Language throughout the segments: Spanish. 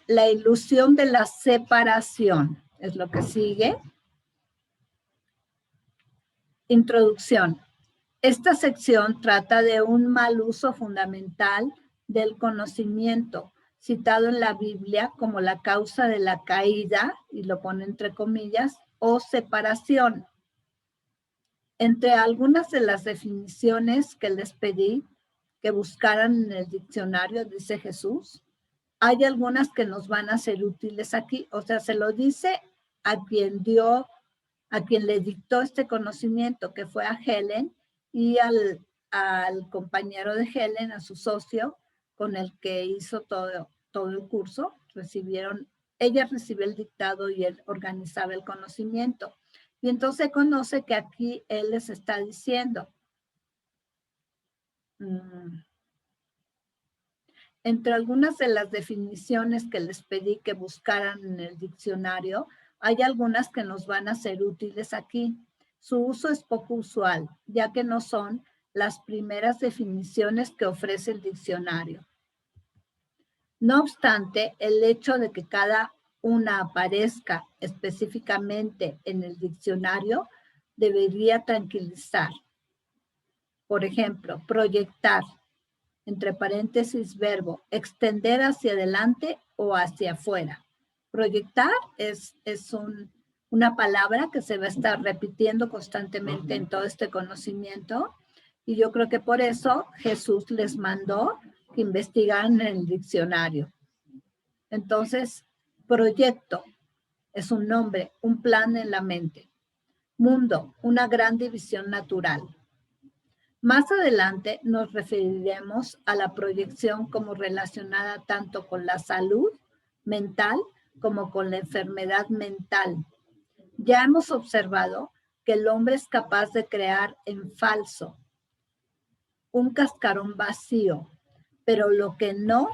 La ilusión de la separación es lo que sigue. Introducción. Esta sección trata de un mal uso fundamental del conocimiento, citado en la Biblia como la causa de la caída, y lo pone entre comillas, o separación. Entre algunas de las definiciones que les pedí que buscaran en el diccionario, dice Jesús, hay algunas que nos van a ser útiles aquí. O sea, se lo dice a quien le dictó este conocimiento, que fue a Helen, y al compañero de Helen, a su socio, con el que hizo todo el curso. Ella recibió el dictado y él organizaba el conocimiento. Y entonces se conoce que aquí él les está diciendo, entre algunas de las definiciones que les pedí que buscaran en el diccionario, hay algunas que nos van a ser útiles aquí. Su uso es poco usual, ya que no son las primeras definiciones que ofrece el diccionario. No obstante, el hecho de que cada una aparezca específicamente en el diccionario debería tranquilizar. Por ejemplo, proyectar, entre paréntesis, verbo, extender hacia adelante o hacia afuera. Proyectar es una palabra que se va a estar repitiendo constantemente en todo este conocimiento, y yo creo que por eso Jesús les mandó que investigaran en el diccionario. Entonces, proyecto es un nombre, un plan en la mente. Mundo, una gran división natural. Más adelante nos referiremos a la proyección como relacionada tanto con la salud mental como con la enfermedad mental. Ya hemos observado que el hombre es capaz de crear en falso un cascarón vacío, pero lo que no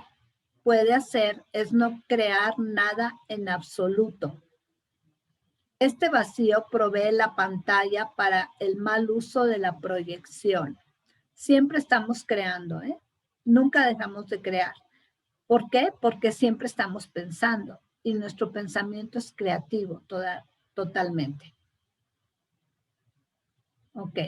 puede hacer es no crear nada en absoluto. Este vacío provee la pantalla para el mal uso de la proyección. Siempre estamos creando, ¿eh? Nunca dejamos de crear. ¿Por qué? Porque siempre estamos pensando y nuestro pensamiento es creativo totalmente. Ok.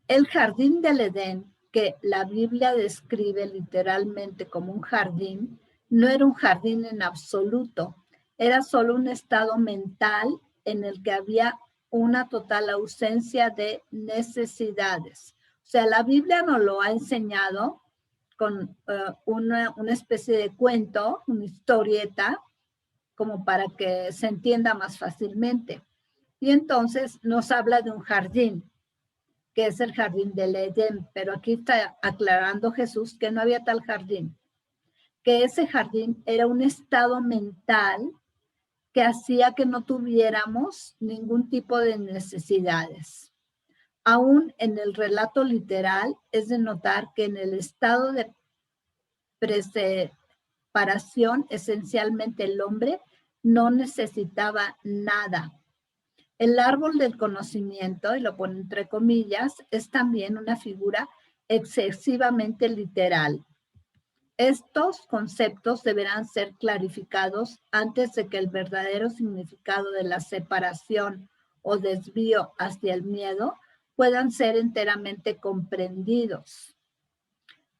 El jardín del Edén, que la Biblia describe literalmente como un jardín, no era un jardín en absoluto, era solo un estado mental en el que había una total ausencia de necesidades. O sea, la Biblia nos lo ha enseñado con una especie de cuento, una historieta, como para que se entienda más fácilmente. Y entonces nos habla de un jardín, que es el jardín del Edén, pero aquí está aclarando Jesús que no había tal jardín, que ese jardín era un estado mental que hacía que no tuviéramos ningún tipo de necesidades. Aún en el relato literal es de notar que en el estado de separación, esencialmente el hombre no necesitaba nada. El árbol del conocimiento, y lo pone entre comillas, es también una figura excesivamente literal. Estos conceptos deberán ser clarificados antes de que el verdadero significado de la separación o desvío hacia el miedo puedan ser enteramente comprendidos.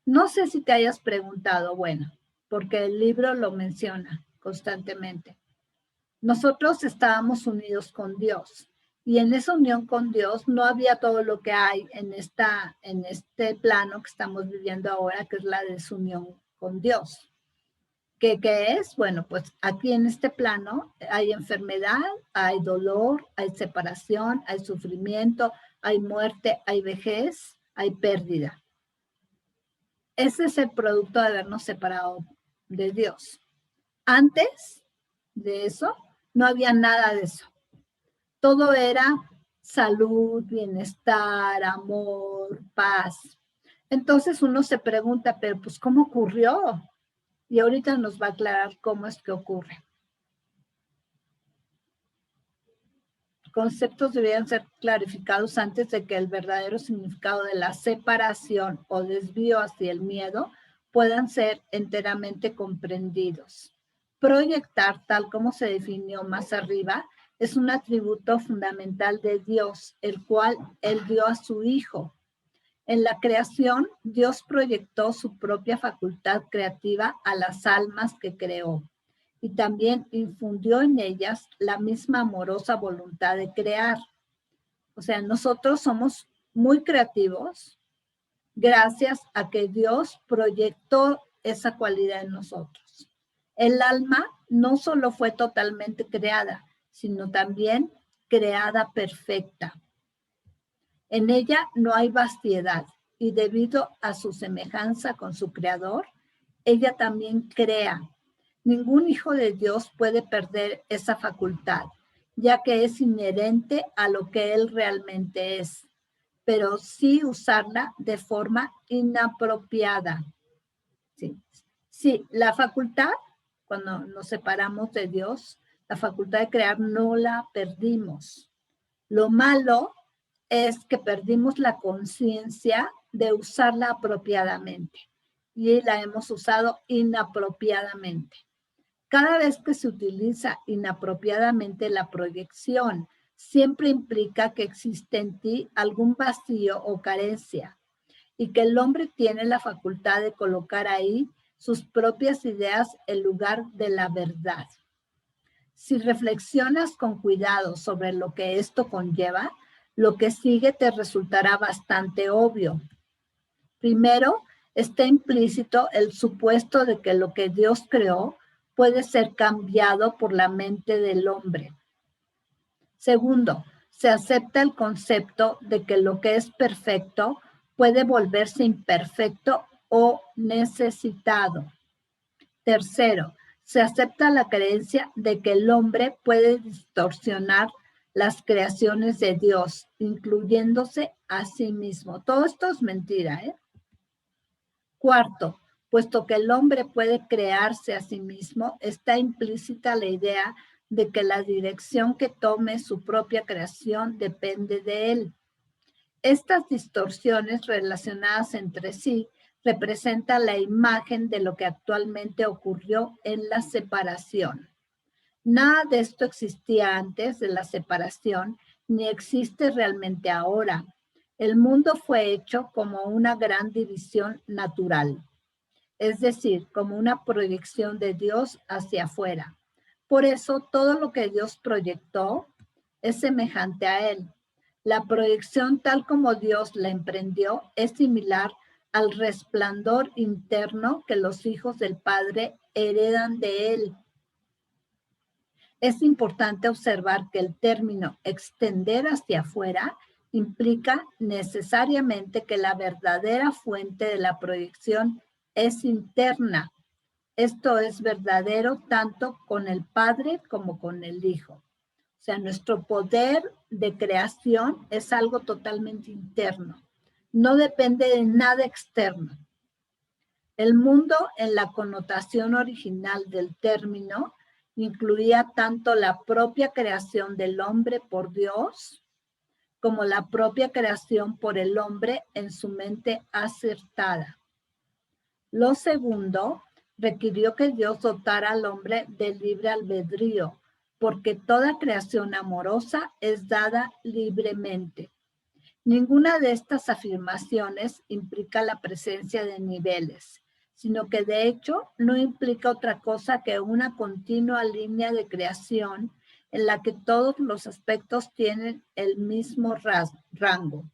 No sé si te hayas preguntado, bueno, porque el libro lo menciona constantemente. Nosotros estábamos unidos con Dios y en esa unión con Dios no había todo lo que hay en este plano que estamos viviendo ahora, que es la desunión con Dios. ¿Qué es? Bueno, pues aquí en este plano hay enfermedad, hay dolor, hay separación, hay sufrimiento, hay muerte, hay vejez, hay pérdida. Ese es el producto de habernos separado de Dios. Antes de eso, no había nada de eso. Todo era salud, bienestar, amor, paz. Entonces uno se pregunta, pero pues ¿cómo ocurrió? Y ahorita nos va a aclarar cómo es que ocurre. Conceptos deberían ser clarificados antes de que el verdadero significado de la separación o desvío hacia el miedo puedan ser enteramente comprendidos. Proyectar, tal como se definió más arriba, es un atributo fundamental de Dios, el cual Él dio a su Hijo. En la creación, Dios proyectó su propia facultad creativa a las almas que creó y también infundió en ellas la misma amorosa voluntad de crear. O sea, nosotros somos muy creativos gracias a que Dios proyectó esa cualidad en nosotros. El alma no solo fue totalmente creada, sino también creada perfecta. En ella no hay vaciedad y debido a su semejanza con su Creador, ella también crea. Ningún hijo de Dios puede perder esa facultad, ya que es inherente a lo que Él realmente es, pero sí usarla de forma inapropiada. Sí, la facultad, cuando nos separamos de Dios, la facultad de crear no la perdimos. Lo malo es que perdimos la conciencia de usarla apropiadamente y la hemos usado inapropiadamente. Cada vez que se utiliza inapropiadamente la proyección, siempre implica que existe en ti algún vacío o carencia y que el hombre tiene la facultad de colocar ahí sus propias ideas en lugar de la verdad. Si reflexionas con cuidado sobre lo que esto conlleva, lo que sigue te resultará bastante obvio. Primero, está implícito el supuesto de que lo que Dios creó puede ser cambiado por la mente del hombre. Segundo, se acepta el concepto de que lo que es perfecto puede volverse imperfecto o necesitado. Tercero, se acepta la creencia de que el hombre puede distorsionar las creaciones de Dios, incluyéndose a sí mismo. Todo esto es mentira, ¿eh? Cuarto, puesto que el hombre puede crearse a sí mismo, está implícita la idea de que la dirección que tome su propia creación depende de él. Estas distorsiones relacionadas entre sí representan la imagen de lo que actualmente ocurrió en la separación. Nada de esto existía antes de la separación, ni existe realmente ahora. El mundo fue hecho como una gran división natural, es decir, como una proyección de Dios hacia afuera. Por eso, todo lo que Dios proyectó es semejante a Él. La proyección tal como Dios la emprendió es similar al resplandor interno que los hijos del Padre heredan de Él. Es importante observar que el término extender hacia afuera implica necesariamente que la verdadera fuente de la proyección es interna. Esto es verdadero tanto con el Padre como con el Hijo. O sea, nuestro poder de creación es algo totalmente interno. No depende de nada externo. El mundo, en la connotación original del término, incluía tanto la propia creación del hombre por Dios, como la propia creación por el hombre en su mente acertada. Lo segundo requirió que Dios dotara al hombre de libre albedrío, porque toda creación amorosa es dada libremente. Ninguna de estas afirmaciones implica la presencia de niveles, sino que de hecho no implica otra cosa que una continua línea de creación en la que todos los aspectos tienen el mismo rango.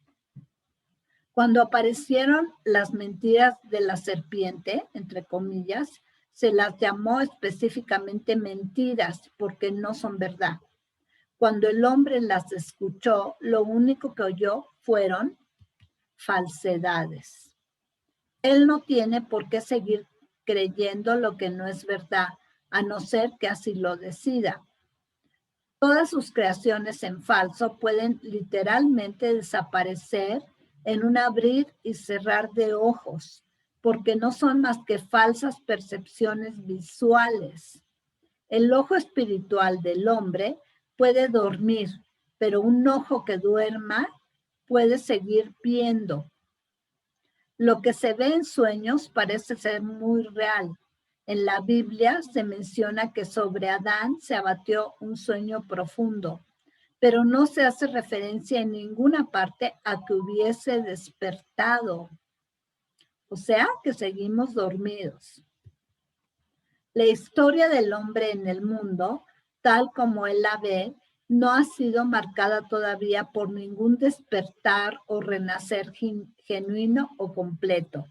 Cuando aparecieron las mentiras de la serpiente, entre comillas, se las llamó específicamente mentiras porque no son verdad. Cuando el hombre las escuchó, lo único que oyó fueron falsedades. Él no tiene por qué seguir creyendo lo que no es verdad, a no ser que así lo decida. Todas sus creaciones en falso pueden literalmente desaparecer en un abrir y cerrar de ojos, porque no son más que falsas percepciones visuales. El ojo espiritual del hombre puede dormir, pero un ojo que duerma puede seguir viendo. Lo que se ve en sueños parece ser muy real. En la Biblia se menciona que sobre Adán se abatió un sueño profundo, pero no se hace referencia en ninguna parte a que hubiese despertado. O sea, que seguimos dormidos. La historia del hombre en el mundo, tal como él la ve, no ha sido marcada todavía por ningún despertar o renacer genuino o completo.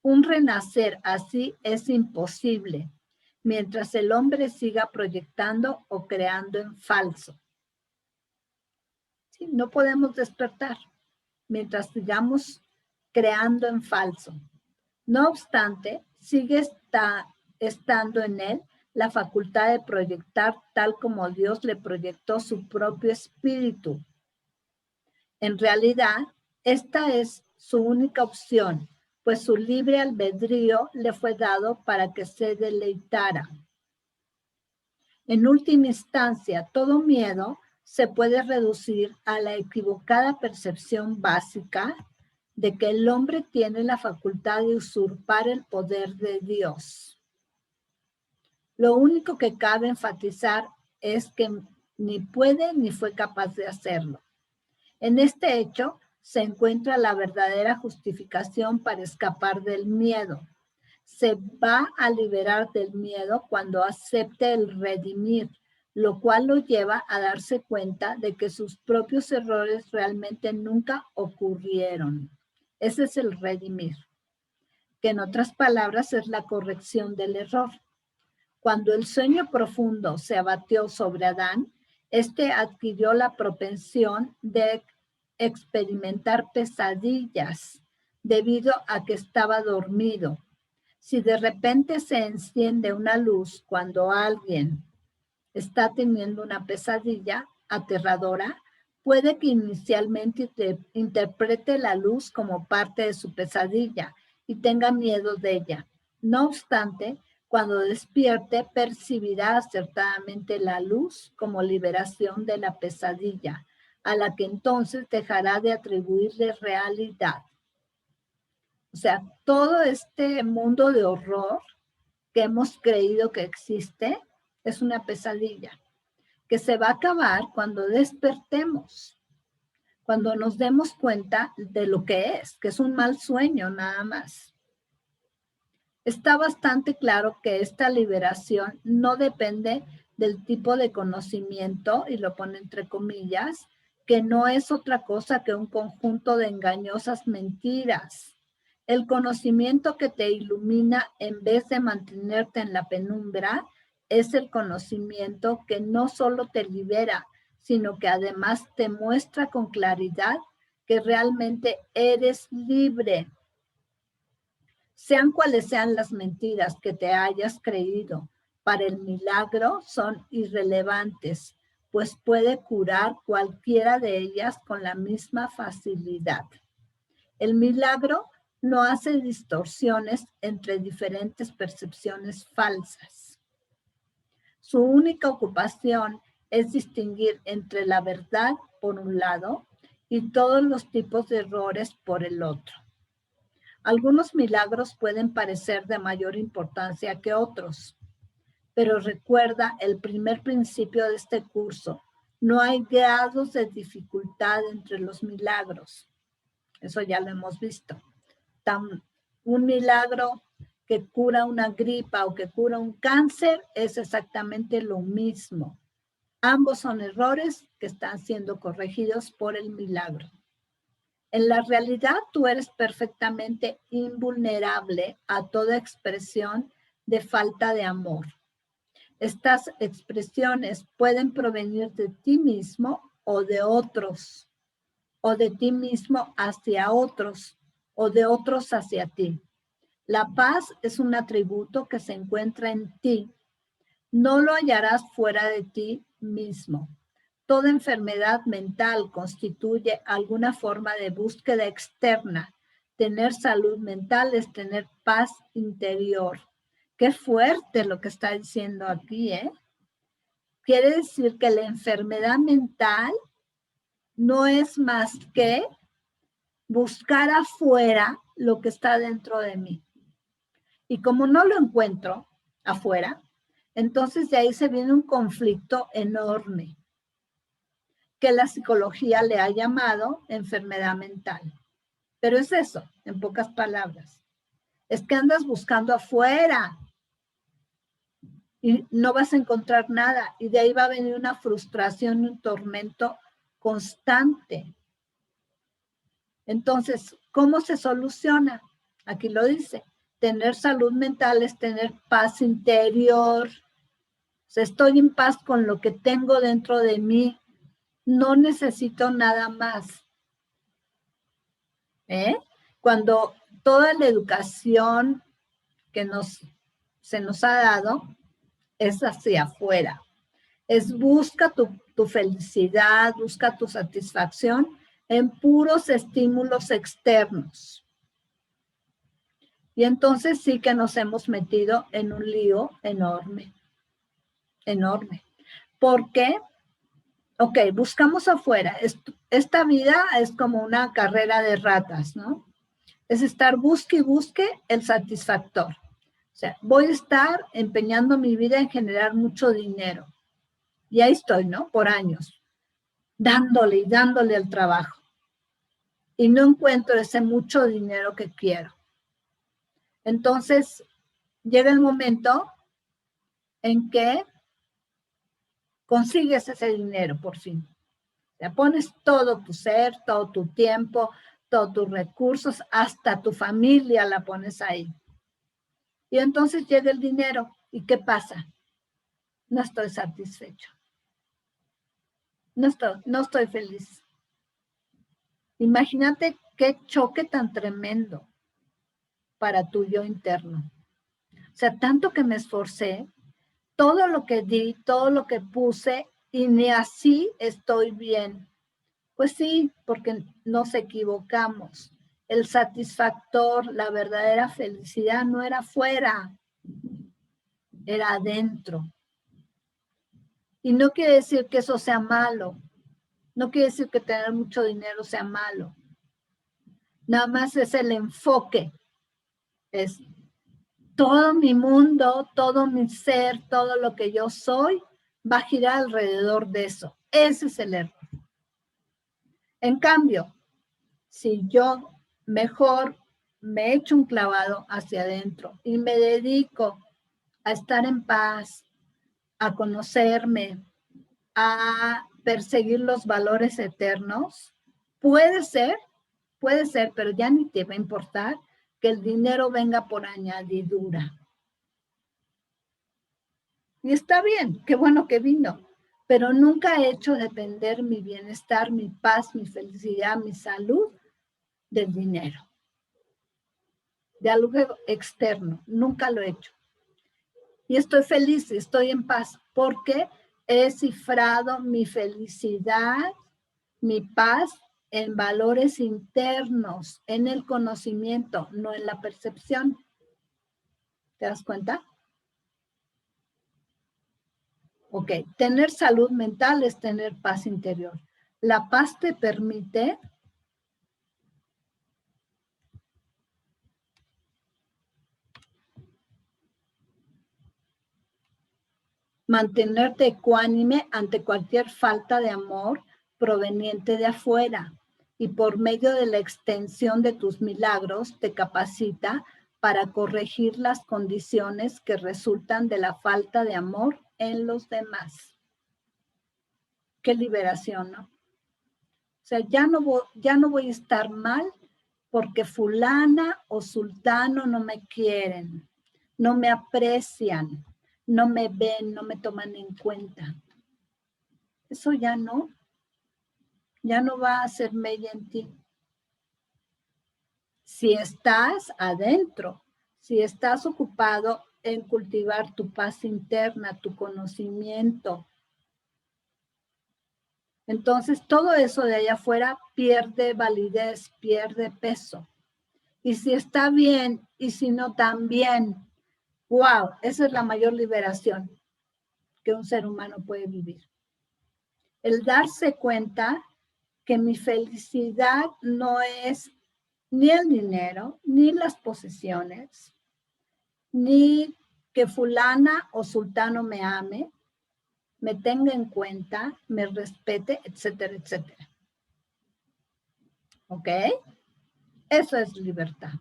Un renacer así es imposible, mientras el hombre siga proyectando o creando en falso. ¿Sí? No podemos despertar mientras sigamos creando en falso. No obstante, sigue estando en él la facultad de proyectar tal como Dios le proyectó su propio espíritu. En realidad, esta es su única opción, pues su libre albedrío le fue dado para que se deleitara. En última instancia, todo miedo se puede reducir a la equivocada percepción básica de que el hombre tiene la facultad de usurpar el poder de Dios. Lo único que cabe enfatizar es que ni puede ni fue capaz de hacerlo. En este hecho se encuentra la verdadera justificación para escapar del miedo. Se va a liberar del miedo cuando acepte el redimir, lo cual lo lleva a darse cuenta de que sus propios errores realmente nunca ocurrieron. Ese es el redimir, que en otras palabras es la corrección del error. Cuando el sueño profundo se abatió sobre Adán, este adquirió la propensión de experimentar pesadillas debido a que estaba dormido. Si de repente se enciende una luz cuando alguien está teniendo una pesadilla aterradora, puede que inicialmente interprete la luz como parte de su pesadilla y tenga miedo de ella. No obstante, cuando despierte, percibirá acertadamente la luz como liberación de la pesadilla, a la que entonces dejará de atribuirle realidad. O sea, todo este mundo de horror que hemos creído que existe es una pesadilla, que se va a acabar cuando despertemos, cuando nos demos cuenta de lo que es un mal sueño nada más. Está bastante claro que esta liberación no depende del tipo de conocimiento, y lo pone entre comillas, que no es otra cosa que un conjunto de engañosas mentiras. El conocimiento que te ilumina en vez de mantenerte en la penumbra es el conocimiento que no solo te libera, sino que además te muestra con claridad que realmente eres libre. Sean cuales sean las mentiras que te hayas creído, para el milagro son irrelevantes, pues puede curar cualquiera de ellas con la misma facilidad. El milagro no hace distorsiones entre diferentes percepciones falsas. Su única ocupación es distinguir entre la verdad por un lado y todos los tipos de errores por el otro. Algunos milagros pueden parecer de mayor importancia que otros, pero recuerda el primer principio de este curso: no hay grados de dificultad entre los milagros. Eso ya lo hemos visto. Un milagro que cura una gripa o que cura un cáncer es exactamente lo mismo. Ambos son errores que están siendo corregidos por el milagro. En la realidad, tú eres perfectamente invulnerable a toda expresión de falta de amor. Estas expresiones pueden provenir de ti mismo o de otros, o de ti mismo hacia otros, o de otros hacia ti. La paz es un atributo que se encuentra en ti. No lo hallarás fuera de ti mismo. Toda enfermedad mental constituye alguna forma de búsqueda externa. Tener salud mental es tener paz interior. Qué fuerte lo que está diciendo aquí, ¿eh? Quiere decir que la enfermedad mental no es más que buscar afuera lo que está dentro de mí. Y como no lo encuentro afuera, entonces de ahí se viene un conflicto enorme que la psicología le ha llamado enfermedad mental. Pero es eso, en pocas palabras. Es que andas buscando afuera y no vas a encontrar nada. Y de ahí va a venir una frustración y un tormento constante. Entonces, ¿cómo se soluciona? Aquí lo dice. Tener salud mental es tener paz interior. O sea, estoy en paz con lo que tengo dentro de mí. No necesito nada más. Cuando toda la educación que se nos ha dado es hacia afuera. Es busca tu felicidad, busca tu satisfacción en puros estímulos externos. Y entonces sí que nos hemos metido en un lío enorme, enorme. ¿Por qué? Ok, buscamos afuera. Esta vida es como una carrera de ratas, ¿no? Es estar busque y busque el satisfactor. O sea, voy a estar empeñando mi vida en generar mucho dinero. Y ahí estoy, ¿no? Por años, dándole y dándole al trabajo. Y no encuentro ese mucho dinero que quiero. Entonces, llega el momento en que consigues ese dinero por fin. Le pones todo tu ser, todo tu tiempo, todos tus recursos, hasta tu familia la pones ahí. Y entonces llega el dinero. ¿Y qué pasa? No estoy satisfecho. No estoy feliz. Imagínate qué choque tan tremendo para tu yo interno. O sea, tanto que me esforcé, todo lo que di, todo lo que puse, y ni así estoy bien. Pues sí, porque nos equivocamos. El satisfactor, la verdadera felicidad no era afuera, era adentro. Y no quiere decir que eso sea malo. No quiere decir que tener mucho dinero sea malo. Nada más es el enfoque. Es todo mi mundo, todo mi ser, todo lo que yo soy, va a girar alrededor de eso. Ese es el error. En cambio, si yo mejor me echo un clavado hacia adentro y me dedico a estar en paz, a conocerme, a perseguir los valores eternos, puede ser, pero ya ni te va a importar que el dinero venga por añadidura. Y está bien, qué bueno que vino, pero nunca he hecho depender mi bienestar, mi paz, mi felicidad, mi salud del dinero, de algo externo. Nunca lo he hecho. Y estoy feliz, estoy en paz, porque he cifrado mi felicidad, mi paz en valores internos, en el conocimiento, no en la percepción. ¿Te das cuenta? Ok, tener salud mental es tener paz interior. La paz te permite mantenerte ecuánime ante cualquier falta de amor proveniente de afuera, y por medio de la extensión de tus milagros te capacita para corregir las condiciones que resultan de la falta de amor en los demás. Qué liberación, ¿no? O sea, ya no voy a estar mal porque fulana o sultano no me quieren, no me aprecian, no me ven, no me toman en cuenta. Eso ya no va a hacer mella en ti. Si estás adentro, si estás ocupado en cultivar tu paz interna, tu conocimiento, entonces todo eso de allá afuera pierde validez, pierde peso. Y si está bien y si no también, wow, esa es la mayor liberación que un ser humano puede vivir. El darse cuenta que mi felicidad no es ni el dinero, ni las posesiones, ni que fulana o sultano me ame, me tenga en cuenta, me respete, etcétera, etcétera. ¿Ok? Eso es libertad.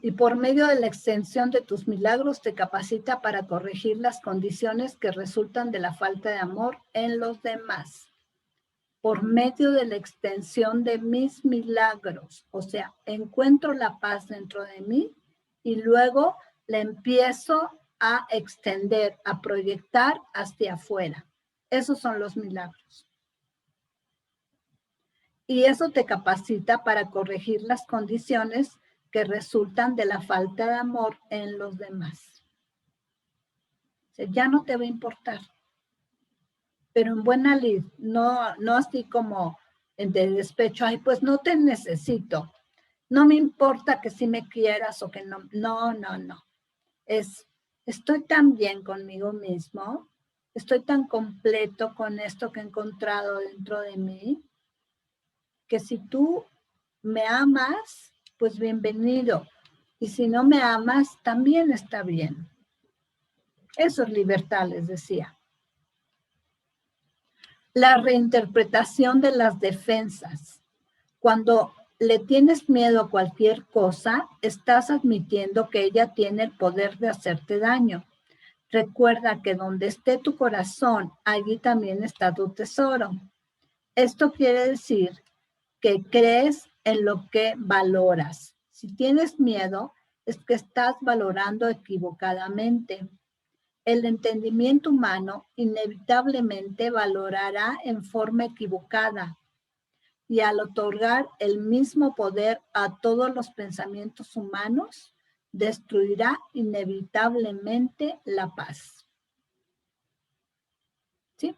Y por medio de la extensión de tus milagros te capacita para corregir las condiciones que resultan de la falta de amor en los demás. Por medio de la extensión de mis milagros, o sea, encuentro la paz dentro de mí y luego la empiezo a extender, a proyectar hacia afuera. Esos son los milagros. Y eso te capacita para corregir las condiciones que resultan de la falta de amor en los demás. O sea, ya no te va a importar. Pero en buena lid, no así como de despecho, ay, pues no te necesito. No me importa que sí me quieras o que no. No. Estoy tan bien conmigo mismo, estoy tan completo con esto que he encontrado dentro de mí, que si tú me amas, pues bienvenido. Y si no me amas, también está bien. Eso es libertad, les decía. La reinterpretación de las defensas. Cuando le tienes miedo a cualquier cosa, estás admitiendo que ella tiene el poder de hacerte daño. Recuerda que donde esté tu corazón, allí también está tu tesoro. Esto quiere decir que crees en lo que valoras. Si tienes miedo, es que estás valorando equivocadamente. El entendimiento humano inevitablemente valorará en forma equivocada y al otorgar el mismo poder a todos los pensamientos humanos, destruirá inevitablemente la paz. ¿Sí?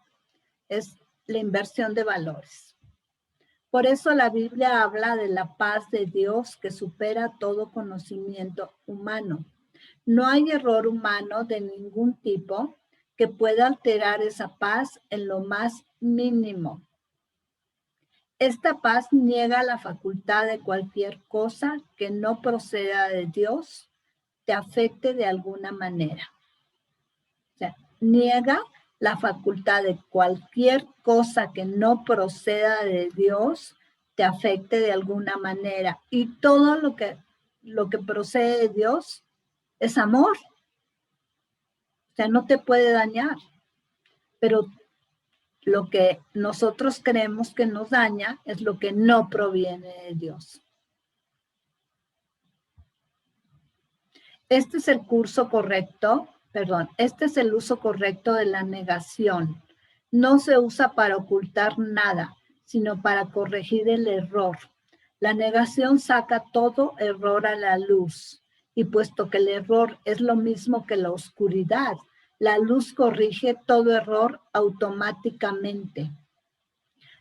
Es la inversión de valores. Por eso la Biblia habla de la paz de Dios que supera todo conocimiento humano. No hay error humano de ningún tipo que pueda alterar esa paz en lo más mínimo. Esta paz niega la facultad de cualquier cosa que no proceda de Dios, te afecte de alguna manera. O sea, niega la facultad de cualquier cosa que no proceda de Dios, te afecte de alguna manera. Y todo lo que procede de Dios es amor. O sea, no te puede dañar. Pero lo que nosotros creemos que nos daña es lo que no proviene de Dios. Este es el uso correcto de la negación. No se usa para ocultar nada, sino para corregir el error. La negación saca todo error a la luz, y puesto que el error es lo mismo que la oscuridad, la luz corrige todo error automáticamente.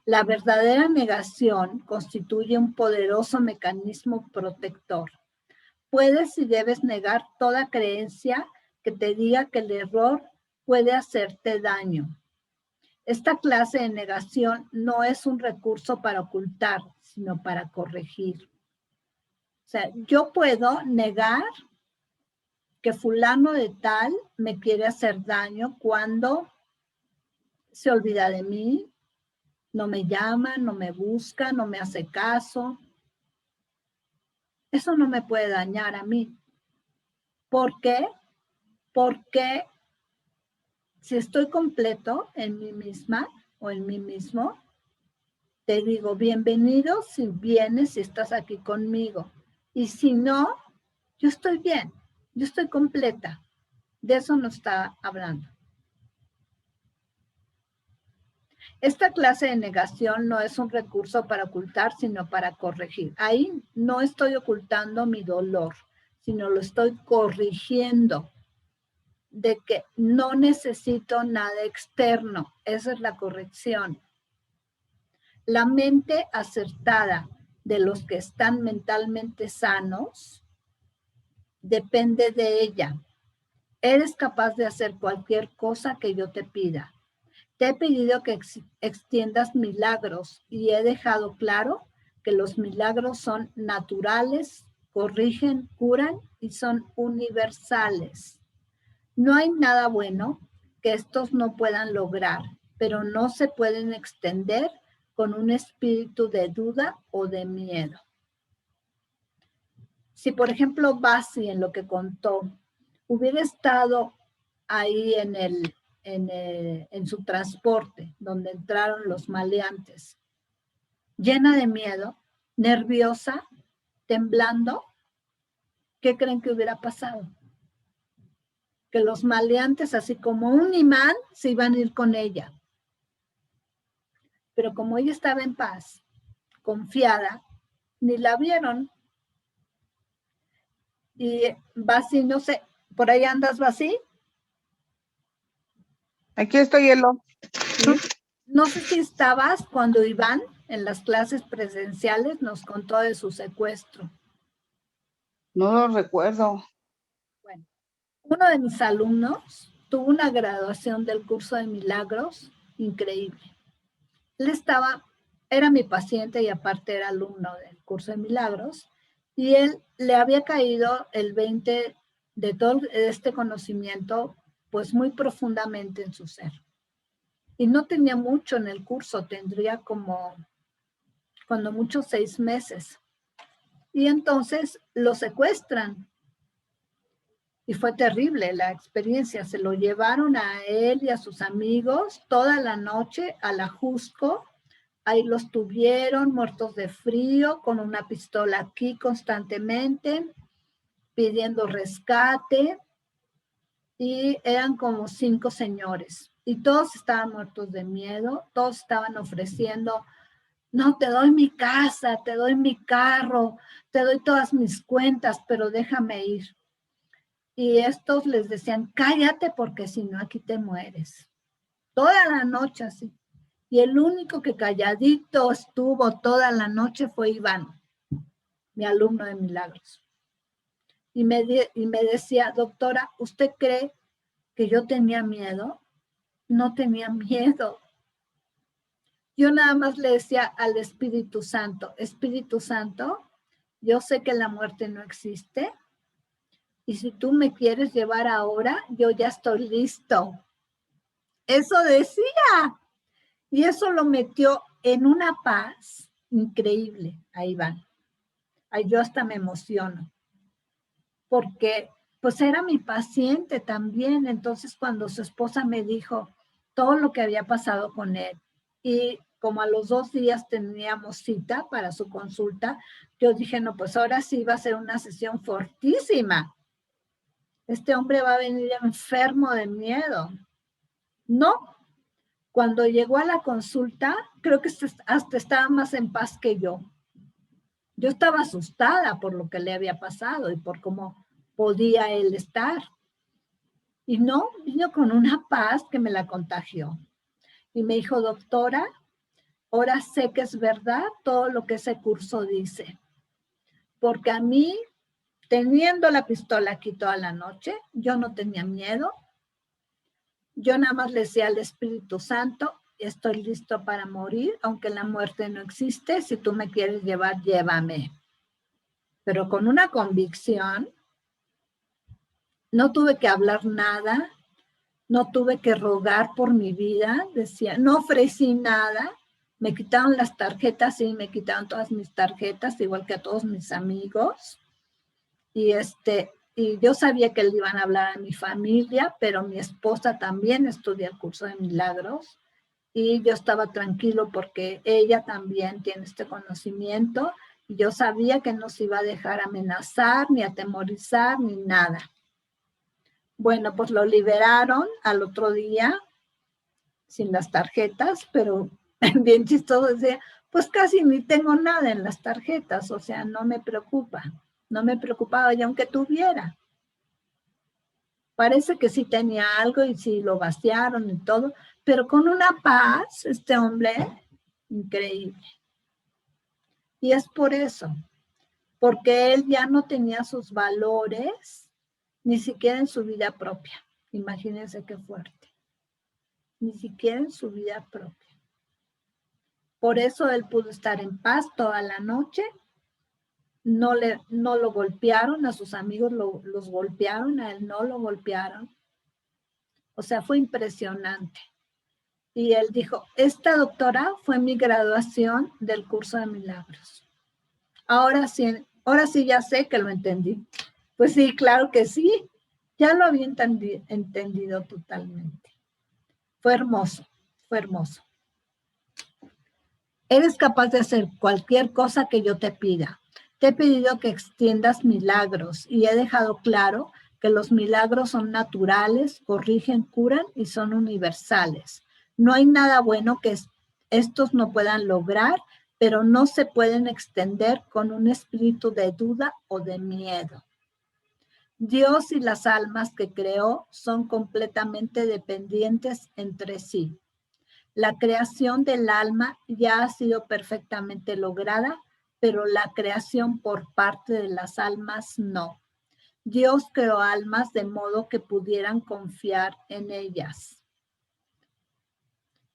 La verdadera negación constituye un poderoso mecanismo protector. Puedes y debes negar toda creencia que te diga que el error puede hacerte daño. Esta clase de negación no es un recurso para ocultar, sino para corregir. O sea, yo puedo negar que fulano de tal me quiere hacer daño cuando se olvida de mí, no me llama, no me busca, no me hace caso. Eso no me puede dañar a mí. ¿Por qué? Porque si estoy completo en mí misma o en mí mismo, te digo bienvenido si vienes, si estás aquí conmigo. Y si no, yo estoy bien, yo estoy completa. De eso nos está hablando. Esta clase de negación no es un recurso para ocultar, sino para corregir. Ahí no estoy ocultando mi dolor, sino lo estoy corrigiendo de que no necesito nada externo. Esa es la corrección. La mente acertada de los que están mentalmente sanos depende de ella. Eres capaz de hacer cualquier cosa que yo te pida. Te he pedido que extiendas milagros y he dejado claro que los milagros son naturales, corrigen, curan y son universales. No hay nada bueno que estos no puedan lograr, pero no se pueden extender con un espíritu de duda o de miedo. Si, por ejemplo, Basi, en lo que contó, hubiera estado ahí en su transporte, donde entraron los maleantes, llena de miedo, nerviosa, temblando, ¿qué creen que hubiera pasado? Que los maleantes, así como un imán, se iban a ir con ella. Pero como ella estaba en paz, confiada, ni la vieron. Y Basi, no sé, ¿por ahí andas, Basi? Aquí estoy, Elo. ¿Sí? No sé si estabas cuando Iván, en las clases presenciales, nos contó de su secuestro. No lo recuerdo. Bueno, uno de mis alumnos tuvo una graduación del curso de milagros increíble. Él era mi paciente y aparte era alumno del curso de milagros, y él le había caído el 20 de todo este conocimiento, pues muy profundamente en su ser. Y no tenía mucho en el curso, tendría como, cuando mucho, 6 meses. Y entonces lo secuestran. Y fue terrible la experiencia. Se lo llevaron a él y a sus amigos toda la noche a la Jusco. Ahí los tuvieron muertos de frío, con una pistola aquí constantemente, pidiendo rescate. Y eran como 5 señores. Y todos estaban muertos de miedo. Todos estaban ofreciendo: no, te doy mi casa, te doy mi carro, te doy todas mis cuentas, pero déjame ir. Y estos les decían: cállate porque si no aquí te mueres. Toda la noche así. Y el único que calladito estuvo toda la noche fue Iván, mi alumno de milagros. Y me decía: doctora, ¿usted cree que yo tenía miedo? No tenía miedo. Yo nada más le decía al Espíritu Santo: Espíritu Santo, yo sé que la muerte no existe, y si tú me quieres llevar ahora, yo ya estoy listo. Eso decía. Y eso lo metió en una paz increíble a Iván. Ay, yo hasta me emociono. Porque pues era mi paciente también. Entonces cuando su esposa me dijo todo lo que había pasado con él, y como a los 2 días teníamos cita para su consulta, yo dije: no, pues ahora sí va a ser una sesión fortísima. Este hombre va a venir enfermo de miedo. No, cuando llegó a la consulta, creo que hasta estaba más en paz que yo. Yo estaba asustada por lo que le había pasado y por cómo podía él estar. Y no, vino con una paz que me la contagió. Y me dijo: doctora, ahora sé que es verdad todo lo que ese curso dice. Porque a mí, teniendo la pistola aquí toda la noche, yo no tenía miedo. Yo nada más le decía al Espíritu Santo: estoy listo para morir, aunque la muerte no existe. Si tú me quieres llevar, llévame. Pero con una convicción, no tuve que hablar nada, no tuve que rogar por mi vida, decía, no ofrecí nada. Me quitaron las tarjetas, y me quitaron todas mis tarjetas, igual que a todos mis amigos. Y yo sabía que le iban a hablar a mi familia, pero mi esposa también estudia el curso de milagros, y yo estaba tranquilo porque ella también tiene este conocimiento, y yo sabía que no se iba a dejar amenazar, ni atemorizar, ni nada. Bueno, pues lo liberaron al otro día, sin las tarjetas, pero bien chistoso, decía: pues casi ni tengo nada en las tarjetas, o sea, no me preocupa. No me preocupaba, y aunque tuviera. Parece que sí tenía algo y sí lo vaciaron y todo, pero con una paz, este hombre, increíble. Y es por eso, porque él ya no tenía sus valores, ni siquiera en su vida propia. Imagínense qué fuerte. ni siquiera en su vida propia. Por eso él pudo estar en paz toda la noche. No lo golpearon, a sus amigos los golpearon, a él no lo golpearon. O sea, fue impresionante. Y él dijo, esta doctora fue mi graduación del curso de milagros. Ahora sí ya sé que lo entendí. Pues sí, claro que sí. Ya lo había entendido totalmente. Fue hermoso, fue hermoso. Eres capaz de hacer cualquier cosa que yo te pida. Te he pedido que extiendas milagros y he dejado claro que los milagros son naturales, corrigen, curan y son universales. No hay nada bueno que estos no puedan lograr, pero no se pueden extender con un espíritu de duda o de miedo. Dios y las almas que creó son completamente dependientes entre sí. La creación del alma ya ha sido perfectamente lograda, pero la creación por parte de las almas no. Dios creó almas de modo que pudieran confiar en ellas,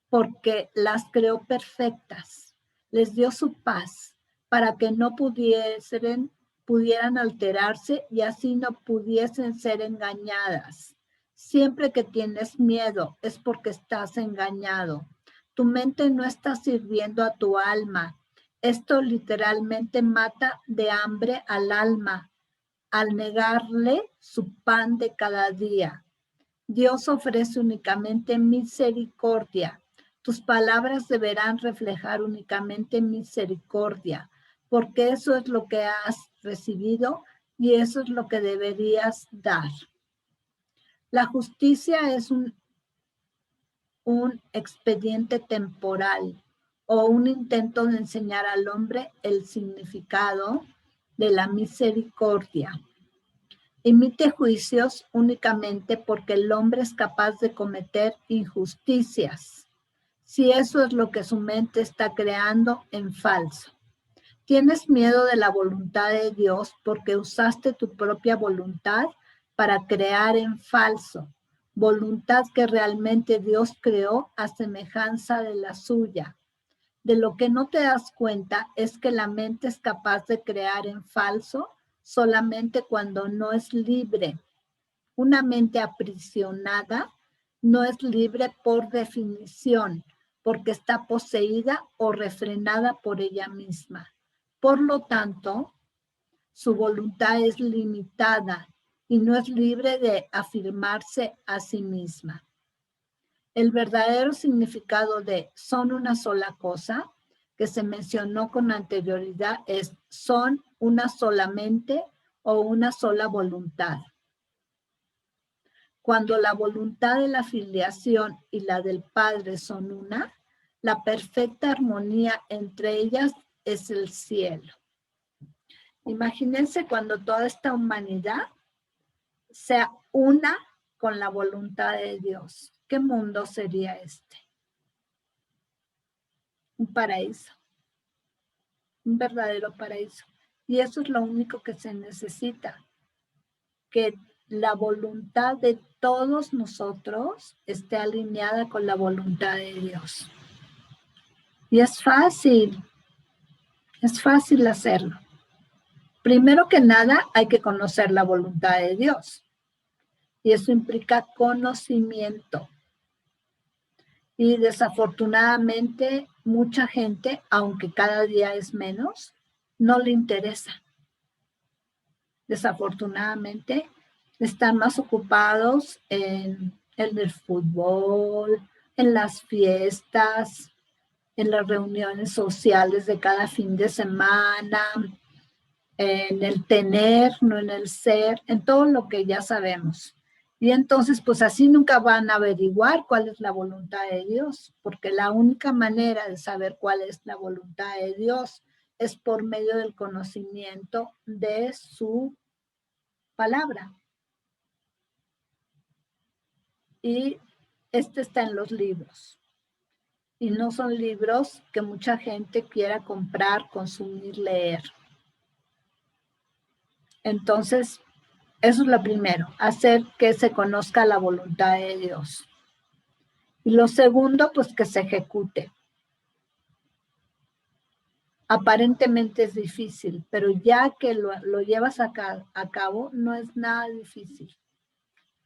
porque las creó perfectas. Les dio su paz para que no pudieran alterarse y así no pudiesen ser engañadas. Siempre que tienes miedo es porque estás engañado. Tu mente no está sirviendo a tu alma. Esto literalmente mata de hambre al alma al negarle su pan de cada día. Dios ofrece únicamente misericordia. Tus palabras deberán reflejar únicamente misericordia, porque eso es lo que has recibido y eso es lo que deberías dar. La justicia es un expediente temporal o un intento de enseñar al hombre el significado de la misericordia. Emite juicios únicamente porque el hombre es capaz de cometer injusticias, si eso es lo que su mente está creando en falso. Tienes miedo de la voluntad de Dios porque usaste tu propia voluntad para crear en falso, voluntad que realmente Dios creó a semejanza de la suya. De lo que no te das cuenta es que la mente es capaz de crear en falso solamente cuando no es libre. Una mente aprisionada no es libre por definición, porque está poseída o refrenada por ella misma. Por lo tanto, su voluntad es limitada y no es libre de afirmarse a sí misma. El verdadero significado de son una sola cosa, que se mencionó con anterioridad, es son una sola mente o una sola voluntad. Cuando la voluntad de la filiación y la del Padre son una, la perfecta armonía entre ellas es el cielo. Imagínense cuando toda esta humanidad sea una con la voluntad de Dios. ¿Qué mundo sería este? Un paraíso, un verdadero paraíso. Y eso es lo único que se necesita, que la voluntad de todos nosotros esté alineada con la voluntad de Dios. Y es fácil hacerlo. Primero que nada, hay que conocer la voluntad de Dios. Y eso implica conocimiento. Y desafortunadamente, mucha gente, aunque cada día es menos, no le interesa. Desafortunadamente, están más ocupados en el fútbol, en las fiestas, en las reuniones sociales de cada fin de semana, en el tener, no en el ser, en todo lo que ya sabemos. Y entonces, pues así nunca van a averiguar cuál es la voluntad de Dios, porque la única manera de saber cuál es la voluntad de Dios es por medio del conocimiento de su palabra. Y este está en los libros. Y no son libros que mucha gente quiera comprar, consumir, leer. Entonces, eso es lo primero, hacer que se conozca la voluntad de Dios. Y lo segundo, pues que se ejecute. Aparentemente es difícil, pero ya que lo llevas a cabo, no es nada difícil.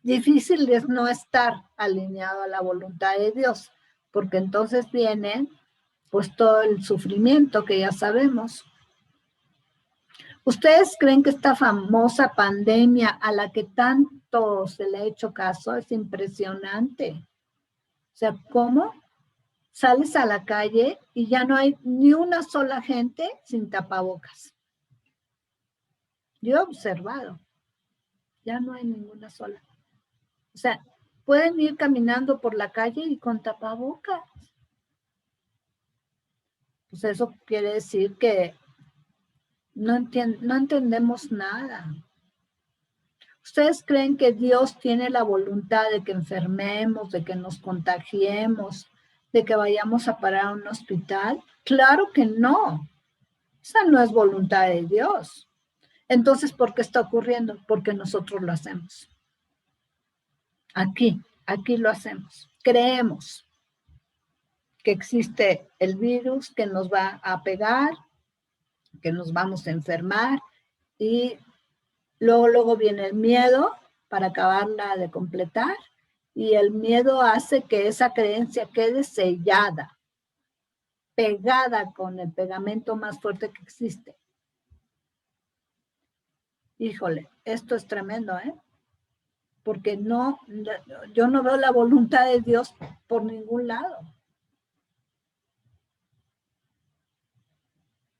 Difícil es no estar alineado a la voluntad de Dios, porque entonces viene pues todo el sufrimiento que ya sabemos. ¿Ustedes creen que esta famosa pandemia a la que tanto se le ha hecho caso es impresionante? O sea, ¿cómo sales a la calle y ya no hay ni una sola gente sin tapabocas? Yo he observado, ya no hay ninguna sola. O sea, pueden ir caminando por la calle y con tapabocas. Pues eso quiere decir que no entendemos nada. ¿Ustedes creen que Dios tiene la voluntad de que enfermemos, de que nos contagiemos, de que vayamos a parar a un hospital? Claro que no. Esa no es voluntad de Dios. Entonces, ¿por qué está ocurriendo? Porque nosotros lo hacemos. Aquí lo hacemos. Creemos que existe el virus que nos va a pegar, que nos vamos a enfermar y luego viene el miedo para acabarla de completar y el miedo hace que esa creencia quede sellada, pegada con el pegamento más fuerte que existe. Híjole, esto es tremendo, ¿eh? Porque yo no veo la voluntad de Dios por ningún lado.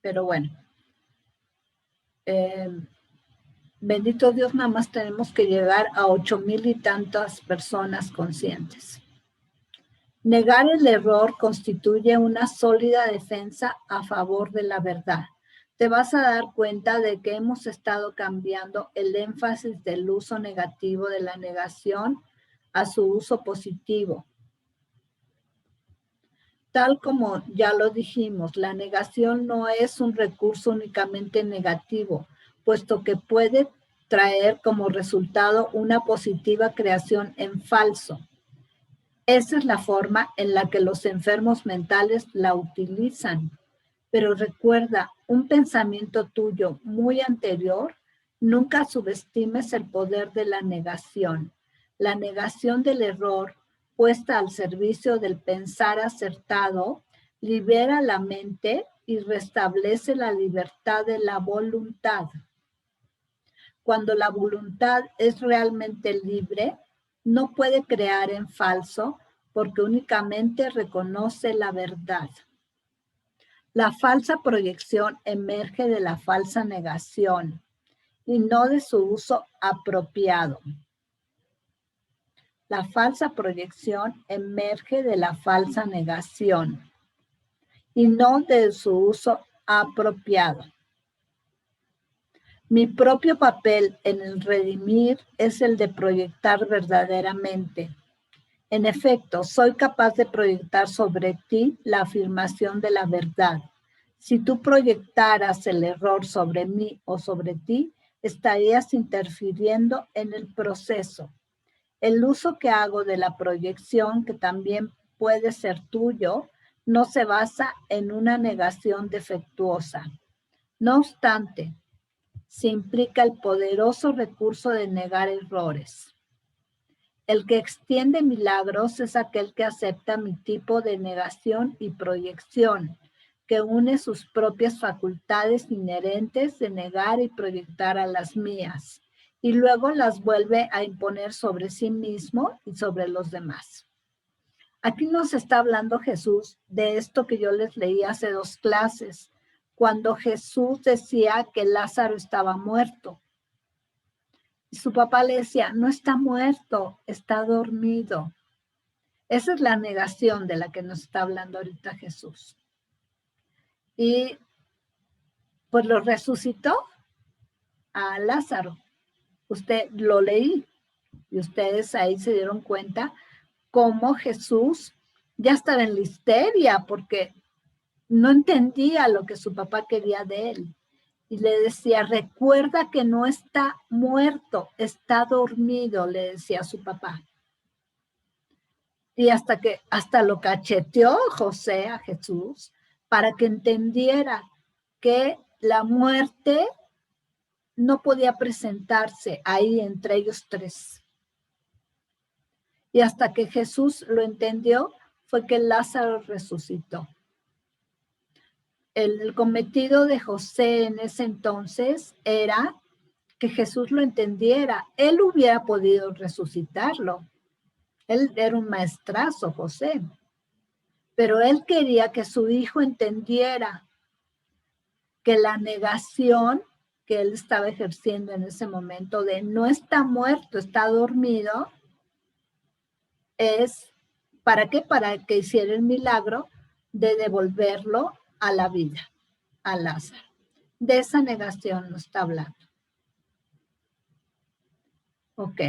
Pero bueno, bendito Dios, nada más tenemos que llegar a 8,000 y tantas personas conscientes. Negar el error constituye una sólida defensa a favor de la verdad. Te vas a dar cuenta de que hemos estado cambiando el énfasis del uso negativo de la negación a su uso positivo. Tal como ya lo dijimos, la negación no es un recurso únicamente negativo, puesto que puede traer como resultado una positiva creación en falso. Esa es la forma en la que los enfermos mentales la utilizan. Pero recuerda, un pensamiento tuyo muy anterior, nunca subestimes el poder de la negación. La negación del error puesta al servicio del pensar acertado, libera la mente y restablece la libertad de la voluntad. Cuando la voluntad es realmente libre, no puede crear en falso porque únicamente reconoce la verdad. La falsa proyección emerge de la falsa negación y no de su uso apropiado. La falsa proyección emerge de la falsa negación y no de su uso apropiado. Mi propio papel en el redimir es el de proyectar verdaderamente. En efecto, soy capaz de proyectar sobre ti la afirmación de la verdad. Si tú proyectaras el error sobre mí o sobre ti, estarías interfiriendo en el proceso. El uso que hago de la proyección, que también puede ser tuyo, no se basa en una negación defectuosa. No obstante, se implica el poderoso recurso de negar errores. El que extiende milagros es aquel que acepta mi tipo de negación y proyección, que une sus propias facultades inherentes de negar y proyectar a las mías, y luego las vuelve a imponer sobre sí mismo y sobre los demás. Aquí nos está hablando Jesús de esto que yo les leí hace 2 clases, cuando Jesús decía que Lázaro estaba muerto. Y su papá le decía, no está muerto, está dormido. Esa es la negación de la que nos está hablando ahorita Jesús. Y pues lo resucitó a Lázaro. Usted lo leí y ustedes ahí se dieron cuenta cómo Jesús ya estaba en la histeria porque no entendía lo que su papá quería de él. Y le decía, recuerda que no está muerto, está dormido, le decía a su papá. Y hasta lo cacheteó José a Jesús para que entendiera que la muerte no podía presentarse ahí entre ellos tres. Y hasta que Jesús lo entendió, fue que Lázaro resucitó. El cometido de José en ese entonces era que Jesús lo entendiera. Él hubiera podido resucitarlo. Él era un maestrazo, José. Pero él quería que su hijo entendiera que la negación que él estaba ejerciendo en ese momento de no está muerto, está dormido, es, ¿para qué? Para que hiciera el milagro de devolverlo a la vida, a Lázaro. De esa negación nos está hablando. Ok.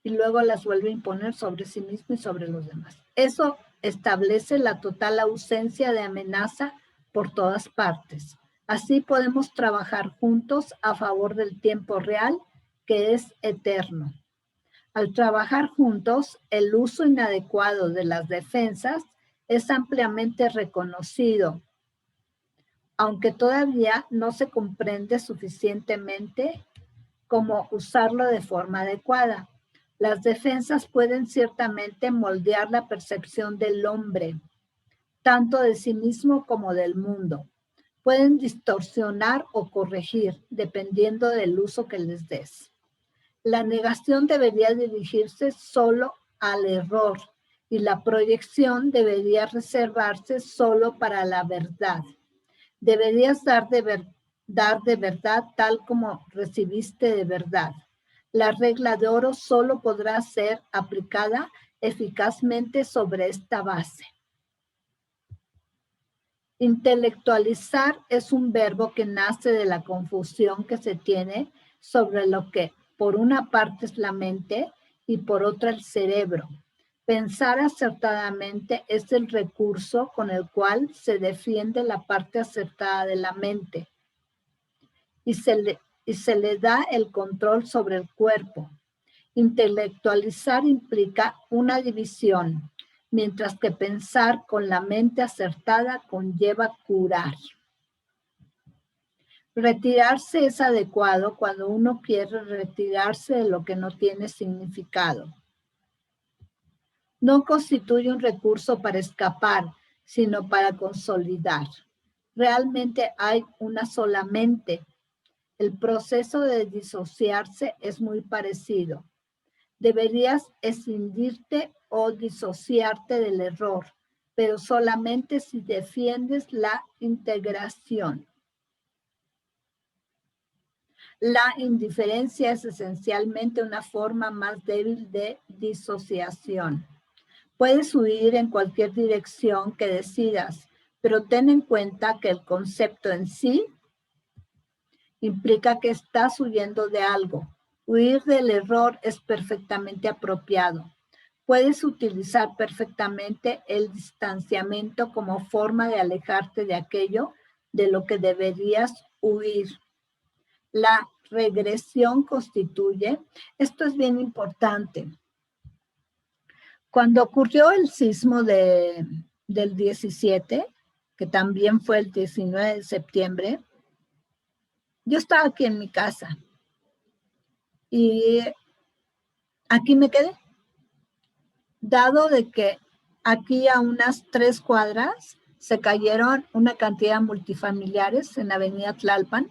Y luego las vuelve a imponer sobre sí mismo y sobre los demás. Eso establece la total ausencia de amenaza por todas partes. Así podemos trabajar juntos a favor del tiempo real, que es eterno. Al trabajar juntos, el uso inadecuado de las defensas es ampliamente reconocido, aunque todavía no se comprende suficientemente cómo usarlo de forma adecuada. Las defensas pueden ciertamente moldear la percepción del hombre, tanto de sí mismo como del mundo. Pueden distorsionar o corregir, dependiendo del uso que les des. La negación debería dirigirse solo al error y la proyección debería reservarse solo para la verdad. Deberías dar de verdad tal como recibiste de verdad. La regla de oro solo podrá ser aplicada eficazmente sobre esta base. Intelectualizar es un verbo que nace de la confusión que se tiene sobre lo que por una parte es la mente y por otra el cerebro. Pensar acertadamente es el recurso con el cual se defiende la parte acertada de la mente y se le da el control sobre el cuerpo. Intelectualizar implica una división, mientras que pensar con la mente acertada conlleva curar. Retirarse es adecuado cuando uno quiere retirarse de lo que no tiene significado. No constituye un recurso para escapar, sino para consolidar. Realmente hay una sola mente. El proceso de disociarse es muy parecido. Deberías escindirte o disociarte del error, pero solamente si defiendes la integración. La indiferencia es esencialmente una forma más débil de disociación. Puedes huir en cualquier dirección que decidas, pero ten en cuenta que el concepto en sí implica que estás huyendo de algo. Huir del error es perfectamente apropiado. Puedes utilizar perfectamente el distanciamiento como forma de alejarte de aquello de lo que deberías huir. La regresión constituye, esto es bien importante. Cuando ocurrió el sismo del 17, que también fue el 19 de septiembre, yo estaba aquí en mi casa y aquí me quedé. Dado de que aquí a unas 3 cuadras se cayeron una cantidad de multifamiliares en Avenida Tlalpan,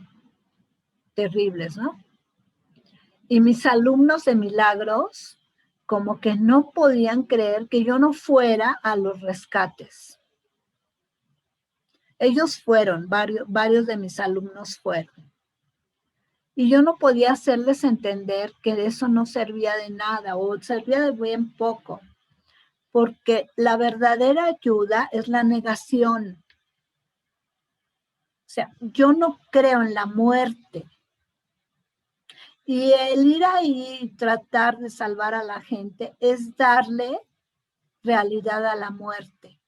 terribles, ¿no? Y mis alumnos de Milagros como que no podían creer que yo no fuera a los rescates. Ellos fueron, varios de mis alumnos fueron. Y yo no podía hacerles entender que eso no servía de nada o servía de bien poco, porque la verdadera ayuda es la negación. O sea, yo no creo en la muerte. Y el ir ahí y tratar de salvar a la gente es darle realidad a la muerte.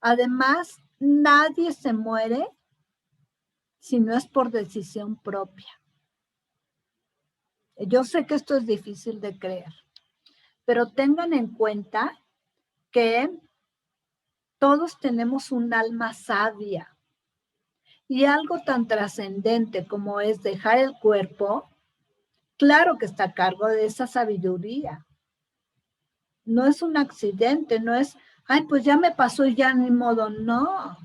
Además, nadie se muere si no es por decisión propia. Yo sé que esto es difícil de creer, pero tengan en cuenta que todos tenemos un alma sabia y algo tan trascendente como es dejar el cuerpo, claro que está a cargo de esa sabiduría. No es un accidente, no es, ay, pues ya me pasó y ya ni modo, no. O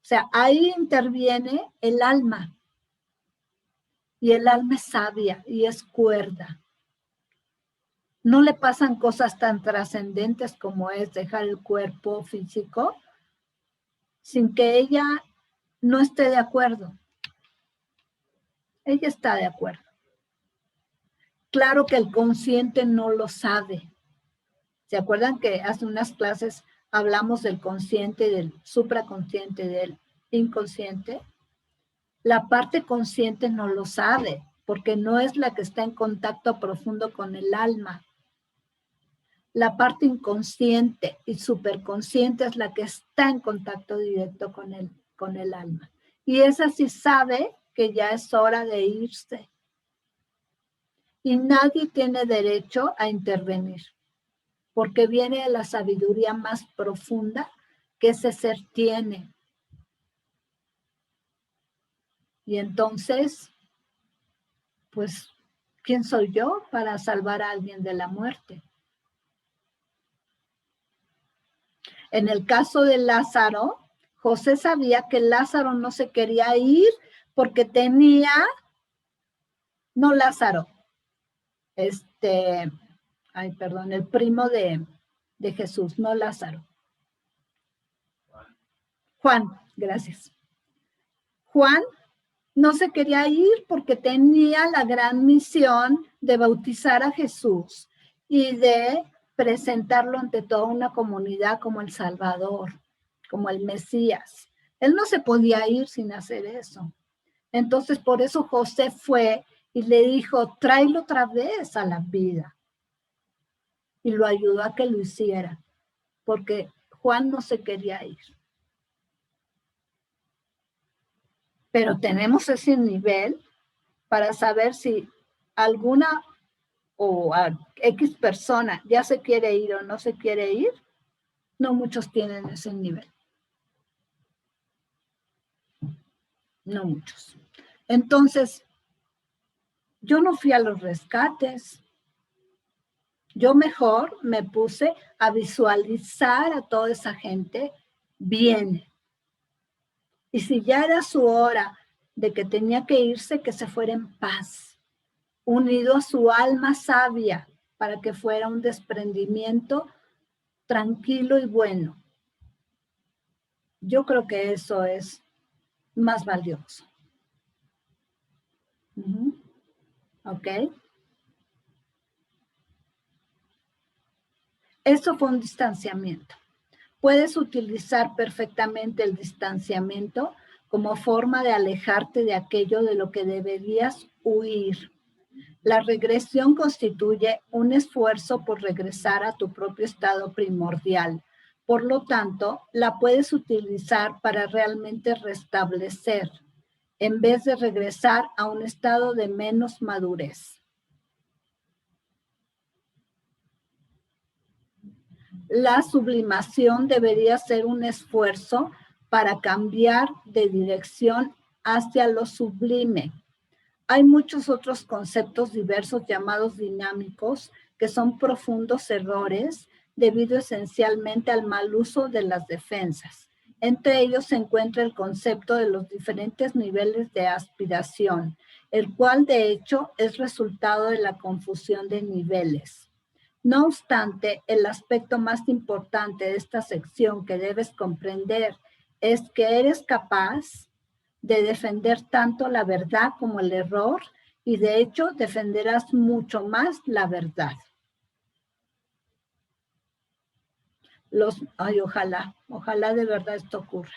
sea, ahí interviene el alma. Y el alma es sabia y es cuerda. No le pasan cosas tan trascendentes como es dejar el cuerpo físico sin que ella no esté de acuerdo. Ella está de acuerdo. Claro que el consciente no lo sabe. ¿Se acuerdan que hace unas clases hablamos del consciente, del supraconsciente, del inconsciente? La parte consciente no lo sabe, porque no es la que está en contacto profundo con el alma. La parte inconsciente y superconsciente es la que está en contacto directo con el alma. Y esa sí sabe que ya es hora de irse. Y nadie tiene derecho a intervenir, porque viene la sabiduría más profunda que ese ser tiene. Y entonces, pues, ¿quién soy yo para salvar a alguien de la muerte? En el caso de Lázaro, José sabía que Lázaro no se quería ir porque tenía, no Lázaro, el primo de Jesús, no Lázaro. Juan, gracias. Juan no se quería ir porque tenía la gran misión de bautizar a Jesús y de presentarlo ante toda una comunidad como el Salvador, como el Mesías. Él no se podía ir sin hacer eso. Entonces, por eso José fue y le dijo, tráelo otra vez a la vida. Y lo ayudó a que lo hiciera, porque Juan no se quería ir. Pero tenemos ese nivel para saber si alguna o X persona ya se quiere ir o no se quiere ir. No muchos tienen ese nivel. No muchos. Entonces, yo no fui a los rescates. Yo mejor me puse a visualizar a toda esa gente bien. Y si ya era su hora de que tenía que irse, que se fuera en paz, unido a su alma sabia, para que fuera un desprendimiento tranquilo y bueno. Yo creo que eso es más valioso. ¿Ok? Eso fue un distanciamiento. Puedes utilizar perfectamente el distanciamiento como forma de alejarte de aquello de lo que deberías huir. La regresión constituye un esfuerzo por regresar a tu propio estado primordial. Por lo tanto, la puedes utilizar para realmente restablecer, en vez de regresar a un estado de menos madurez. La sublimación debería ser un esfuerzo para cambiar de dirección hacia lo sublime. Hay muchos otros conceptos diversos llamados dinámicos que son profundos errores debido esencialmente al mal uso de las defensas. Entre ellos se encuentra el concepto de los diferentes niveles de aspiración, el cual de hecho es resultado de la confusión de niveles. No obstante, el aspecto más importante de esta sección que debes comprender es que eres capaz de defender tanto la verdad como el error y de hecho defenderás mucho más la verdad. Ojalá de verdad esto ocurra.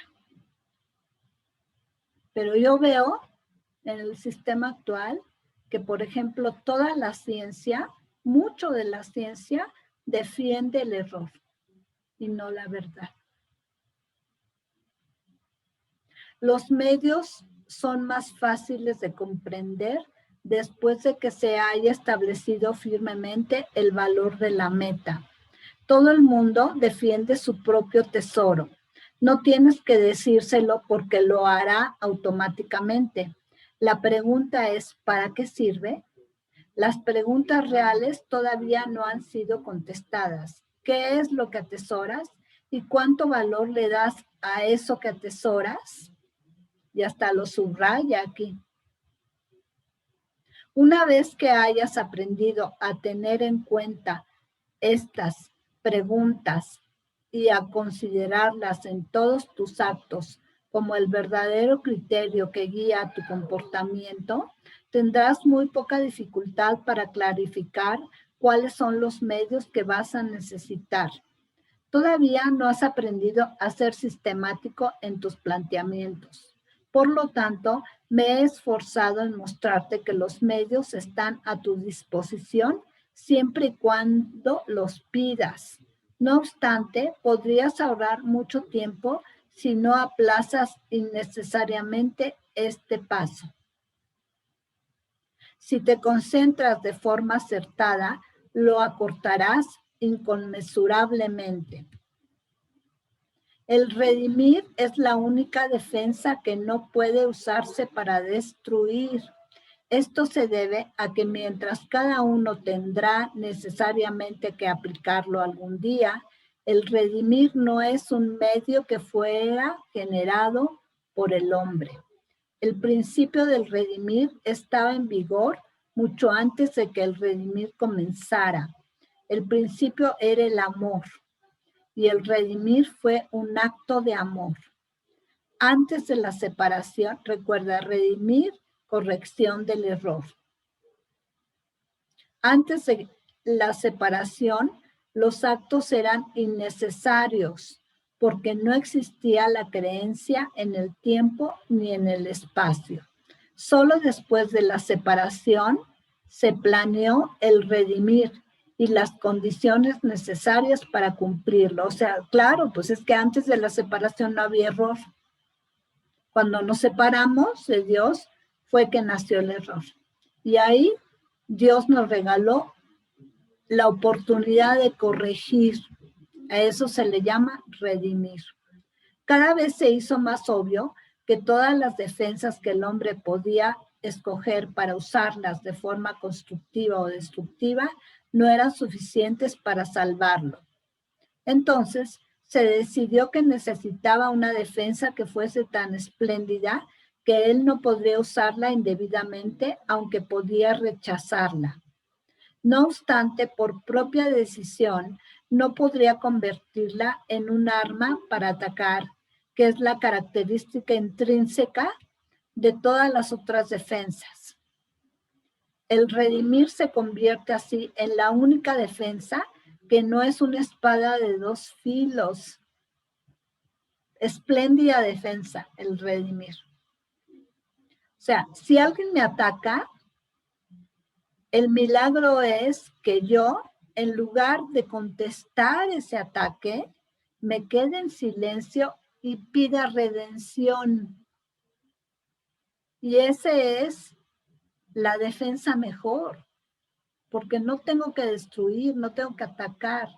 Pero yo veo en el sistema actual que, por ejemplo, toda la ciencia, mucho de la ciencia defiende el error y no la verdad. Los medios son más fáciles de comprender después de que se haya establecido firmemente el valor de la meta. Todo el mundo defiende su propio tesoro. No tienes que decírselo porque lo hará automáticamente. La pregunta es, ¿para qué sirve? Las preguntas reales todavía no han sido contestadas. ¿Qué es lo que atesoras? ¿Y cuánto valor le das a eso que atesoras? Y hasta lo subraya aquí. Una vez que hayas aprendido a tener en cuenta estas preguntas y a considerarlas en todos tus actos como el verdadero criterio que guía tu comportamiento, tendrás muy poca dificultad para clarificar cuáles son los medios que vas a necesitar. Todavía no has aprendido a ser sistemático en tus planteamientos. Por lo tanto, me he esforzado en mostrarte que los medios están a tu disposición siempre y cuando los pidas. No obstante, podrías ahorrar mucho tiempo si no aplazas innecesariamente este paso. Si te concentras de forma acertada, lo acortarás inconmensurablemente. El redimir es la única defensa que no puede usarse para destruir. Esto se debe a que mientras cada uno tendrá necesariamente que aplicarlo algún día, el redimir no es un medio que fuera generado por el hombre. El principio del redimir estaba en vigor mucho antes de que el redimir comenzara. El principio era el amor y el redimir fue un acto de amor. Antes de la separación, recuerda, redimir, corrección del error. Antes de la separación, los actos eran innecesarios porque no existía la creencia en el tiempo ni en el espacio. Solo después de la separación se planeó el redimir y las condiciones necesarias para cumplirlo. O sea, claro, pues es que antes de la separación no había error. Cuando nos separamos de Dios fue que nació el error. Y ahí Dios nos regaló la oportunidad de corregir. A eso se le llama redimir. Cada vez se hizo más obvio que todas las defensas que el hombre podía escoger para usarlas de forma constructiva o destructiva no eran suficientes para salvarlo. Entonces, se decidió que necesitaba una defensa que fuese tan espléndida que él no podría usarla indebidamente, aunque podía rechazarla. No obstante, por propia decisión, no podría convertirla en un arma para atacar, que es la característica intrínseca de todas las otras defensas. El redimir se convierte así en la única defensa que no es una espada de dos filos. Espléndida defensa, el redimir. O sea, si alguien me ataca, el milagro es que yo, en lugar de contestar ese ataque, me quede en silencio y pida redención. Y esa es la defensa mejor, porque no tengo que destruir, no tengo que atacar,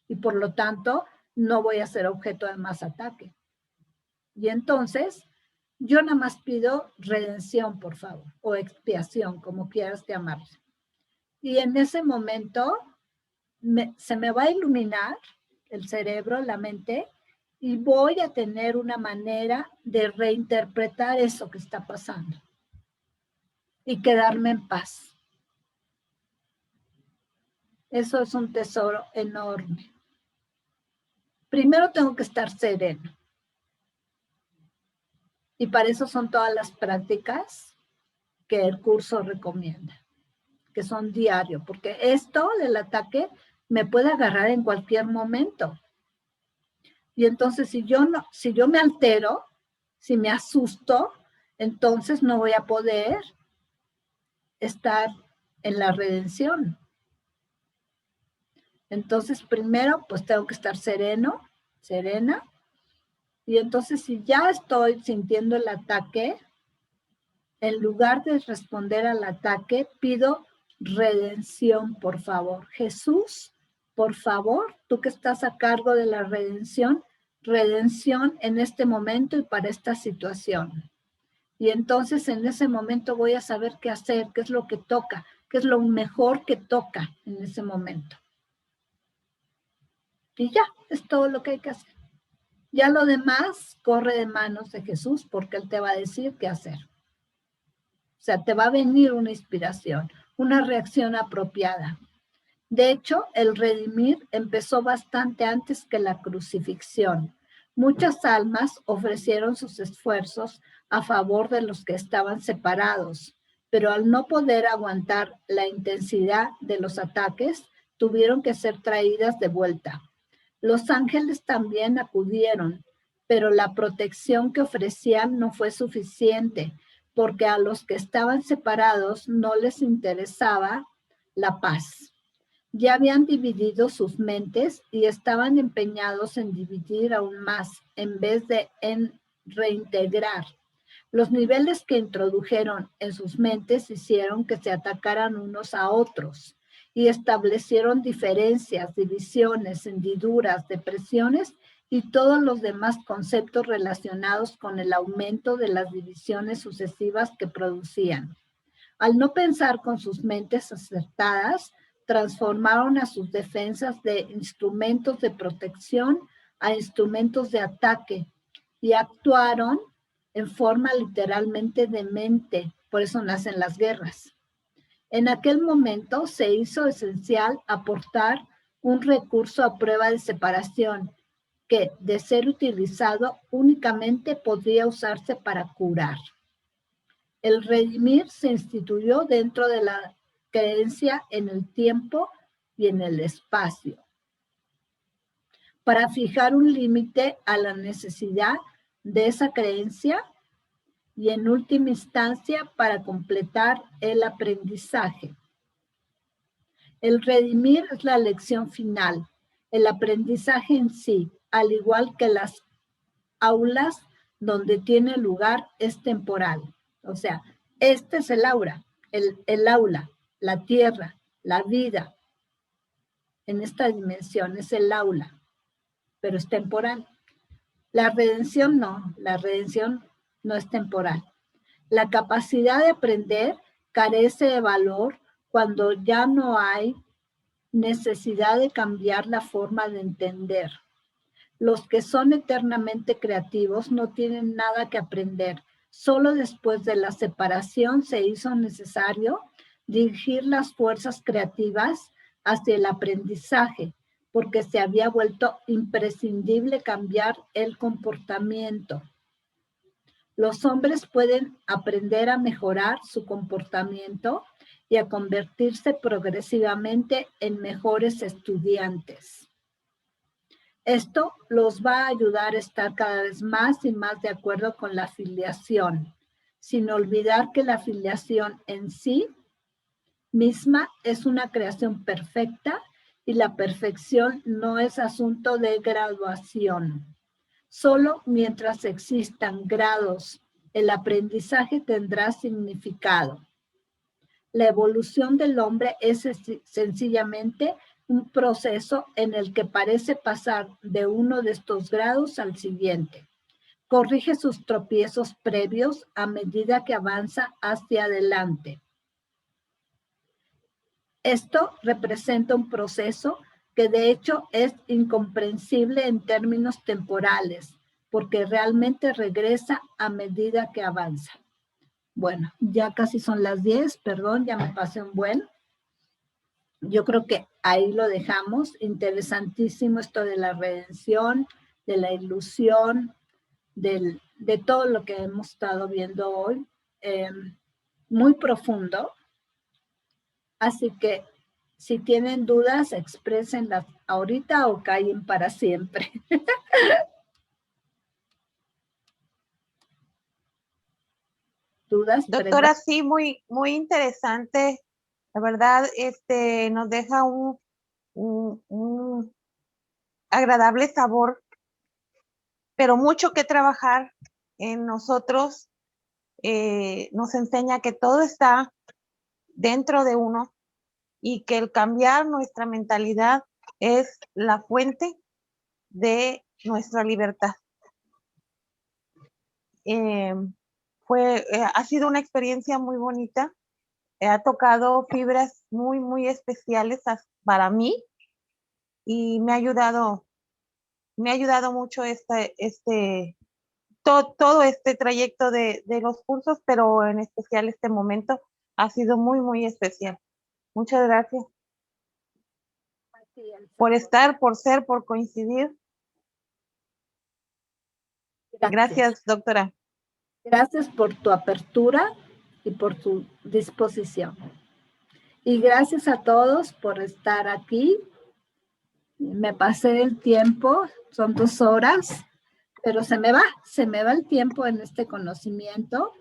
y por lo tanto no voy a ser objeto de más ataque. Y entonces, yo nada más pido redención, por favor, o expiación, como quieras llamarle. Y en ese momento se me va a iluminar el cerebro, la mente, y voy a tener una manera de reinterpretar eso que está pasando y quedarme en paz. Eso es un tesoro enorme. Primero tengo que estar sereno. Y para eso son todas las prácticas que el curso recomienda, que son diario, porque esto del ataque me puede agarrar en cualquier momento. Y entonces si yo me altero, si me asusto, entonces no voy a poder estar en la redención. Entonces primero pues tengo que estar sereno, serena. Y entonces si ya estoy sintiendo el ataque, En lugar de responder al ataque, pido redención, por favor. Jesús, por favor, tú que estás a cargo de la redención en este momento y para esta situación. Y entonces en ese momento voy a saber qué hacer, qué es lo que toca, qué es lo mejor que toca en ese momento. Y ya, es todo lo que hay que hacer. Ya lo demás corre de manos de Jesús porque Él te va a decir qué hacer. O sea, te va a venir una inspiración, una reacción apropiada. De hecho, el redimir empezó bastante antes que la crucifixión. Muchas almas ofrecieron sus esfuerzos a favor de los que estaban separados, pero al no poder aguantar la intensidad de los ataques, tuvieron que ser traídas de vuelta. Los ángeles también acudieron, pero la protección que ofrecían no fue suficiente, porque a los que estaban separados no les interesaba la paz. Ya habían dividido sus mentes y estaban empeñados en dividir aún más, en vez de en reintegrar. Los niveles que introdujeron en sus mentes hicieron que se atacaran unos a otros y establecieron diferencias, divisiones, hendiduras, depresiones y todos los demás conceptos relacionados con el aumento de las divisiones sucesivas que producían. Al no pensar con sus mentes acertadas, transformaron a sus defensas de instrumentos de protección a instrumentos de ataque y actuaron en forma literalmente demente. Por eso nacen las guerras. En aquel momento se hizo esencial aportar un recurso a prueba de separación que, de ser utilizado, únicamente podría usarse para curar. El redimir se instituyó dentro de la creencia en el tiempo y en el espacio, para fijar un límite a la necesidad de esa creencia y en última instancia para completar el aprendizaje. El redimir es la lección final, el aprendizaje en sí, al igual que las aulas donde tiene lugar, es temporal. O sea, este es el aula, la tierra, la vida. En esta dimensión es el aula, pero es temporal. La redención no es temporal. La capacidad de aprender carece de valor cuando ya no hay necesidad de cambiar la forma de entender. Los que son eternamente creativos no tienen nada que aprender. Solo después de la separación se hizo necesario dirigir las fuerzas creativas hacia el aprendizaje, porque se había vuelto imprescindible cambiar el comportamiento. Los hombres pueden aprender a mejorar su comportamiento y a convertirse progresivamente en mejores estudiantes. Esto los va a ayudar a estar cada vez más y más de acuerdo con la filiación, sin olvidar que la filiación en sí misma es una creación perfecta y la perfección no es asunto de graduación. Solo mientras existan grados, el aprendizaje tendrá significado. La evolución del hombre es sencillamente un proceso en el que parece pasar de uno de estos grados al siguiente. Corrige sus tropiezos previos a medida que avanza hacia adelante. Esto representa un proceso que de hecho es incomprensible en términos temporales, porque realmente regresa a medida que avanza. Bueno, ya casi son las 10, perdón, ya me pasé un buen. Yo creo que ahí lo dejamos. Interesantísimo esto de la redención, de la ilusión, de todo lo que hemos estado viendo hoy. Muy profundo. Así que si tienen dudas, exprésenlas ahorita o callen para siempre. ¿Dudas? Doctora, sí, muy interesante. La verdad, nos deja un agradable sabor, pero mucho que trabajar en nosotros nos enseña que todo está dentro de uno y que el cambiar nuestra mentalidad es la fuente de nuestra libertad. Ha sido una experiencia muy bonita. Ha tocado fibras muy, muy especiales para mí y me ha ayudado mucho todo este trayecto de los cursos, pero en especial este momento ha sido muy, muy especial. Muchas gracias por estar, por ser, por coincidir. Gracias, doctora. Gracias por tu apertura y por tu disposición. Y gracias a todos por estar aquí. Me pasé el tiempo, son 2 horas, pero se me va el tiempo en este conocimiento.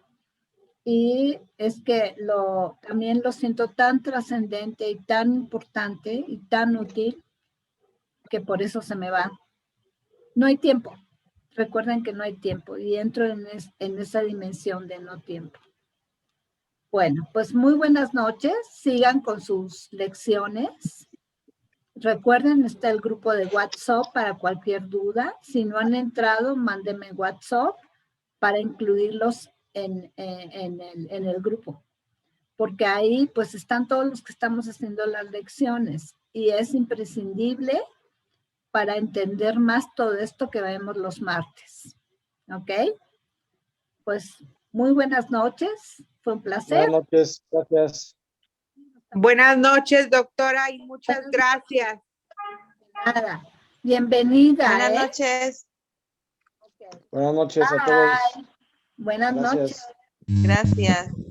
Y es que también lo siento tan trascendente y tan importante y tan útil que por eso se me va. No hay tiempo. Recuerden que no hay tiempo y entro en esa dimensión de no tiempo. Bueno, pues muy buenas noches. Sigan con sus lecciones. Recuerden, está el grupo de WhatsApp para cualquier duda. Si no han entrado, mándenme WhatsApp para incluirlos en el grupo. Porque ahí pues están todos los que estamos haciendo las lecciones y es imprescindible para entender más todo esto que vemos los martes. ¿Ok? Pues muy buenas noches. Fue un placer. Buenas noches, gracias. Buenas noches, doctora, y muchas gracias. Nada. Bienvenida. Buenas noches. Okay. Buenas noches a todos. Buenas Gracias. noches. Gracias.